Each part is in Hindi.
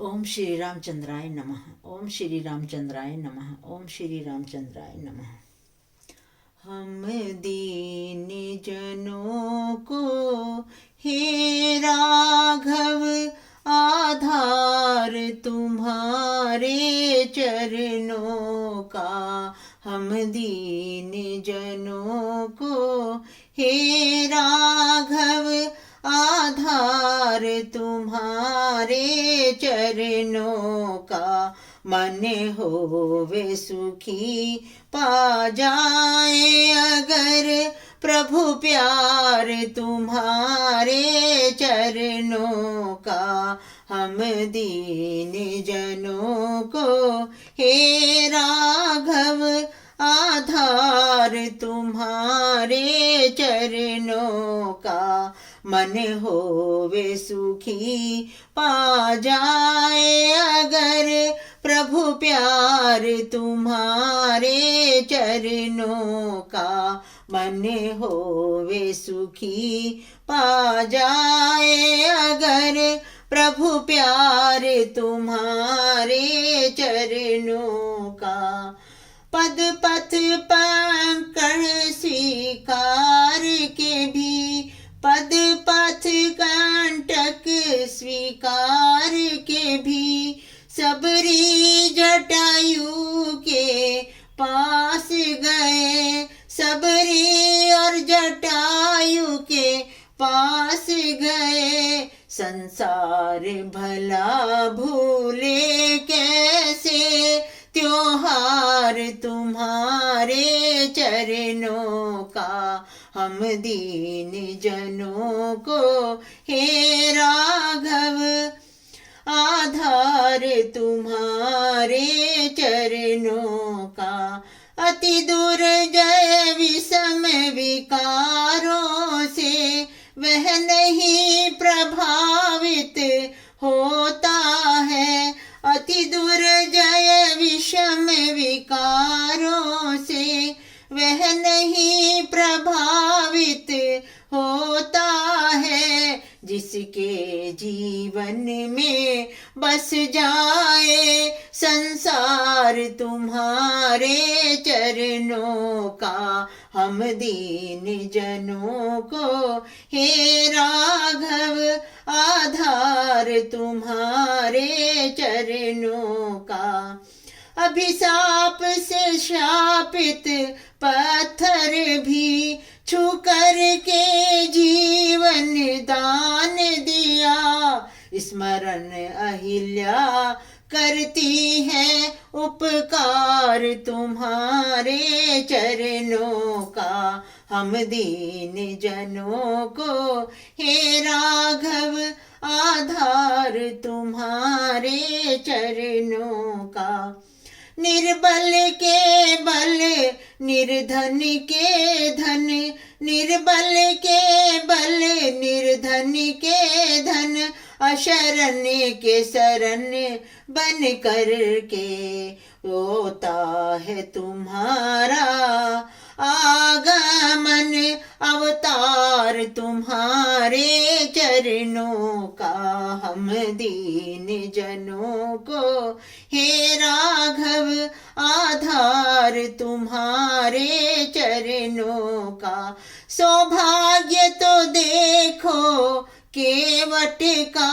ओम श्री रामचंद्राय नमः। ओम श्री रामचंद्राय नमः। ओम श्री रामचंद्राय नमः। हम दीन जनों को हे राघव आधार तुम्हारे चरणों का। हम दीन जनों को हे राघव आधार तुम्हारे चरणों का। मन होवे सुखी पा जाए अगर प्रभु प्यार तुम्हारे चरणों का। हम दीन जनों को हे राघव आधार तुम्हारे चरणों का। मन होवे सुखी पा जाए अगर प्रभु प्यार तुम्हारे चरणों का। मन होवे सुखी पा जाए अगर प्रभु प्यार तुम्हारे चरणों का। पद पथ पंकण स्वीकार के भी पद पथ कंटक स्वीकार के भी सबरी जटायु के पास गए। सबरी और जटायु के पास गए। संसार भला भूले कैसे त्योहार तुम्हारे चरणों का। हम दीन जनों को हे राघव आधार तुम्हारे चरणों का। अति दुर्जय विषम विकारों से वह नहीं प्रभावित होता है। अति दुर्जय विषम विकारों से वह नहीं प्रभावित होता है। जिसके जीवन में बस जाए संसार तुम्हारे चरणों का। हम दीन जनों को हे राघव आधार तुम्हारे चरणों का। अभिशाप से शापित पत्थर भी छू कर के जीवन दान दिया। स्मरण अहिल्या करती है उपकार तुम्हारे चरणों का। हम दीन जनों को हे राघव आधार तुम्हारे चरणों का। निर्बल के बल निर्धन के धन। निर्बल के बल निर्धन के धन। अशरण के शरण बन कर के होता है तुम्हारा आगमन। अवतार तुम्हारे चरणों का। हम दीन जनों को हे राघव आधार तुम्हारे चरणों का। सौभाग्य तो देखो केवट का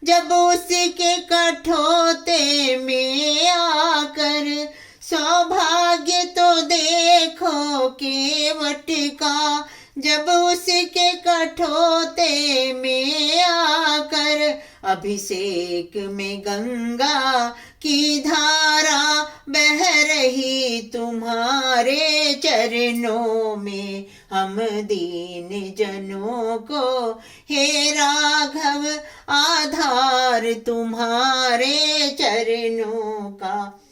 जब उसके कठोते में आकर। सौभाग्य तो देखो केवट का जब उसके कठोते में आकर। अभिषेक में गंगा की धारा बह रही तुम्हारे चरणों में। हम दीन जनों को हे राघव आधार तुम्हारे चरणों का।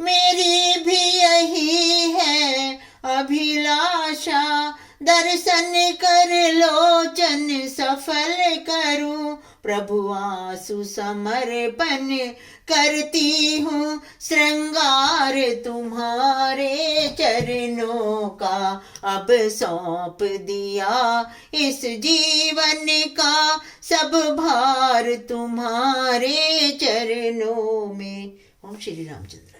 मेरी भी यही है अभिलाषा दर्शन कर लोचन सफल करूं प्रभु आंसू समर्पण करती हूँ, श्रृंगार तुम्हारे चरणों का अब सौंप दिया, इस जीवन का सब भार तुम्हारे चरणों में। ओम श्री रामचंद्र।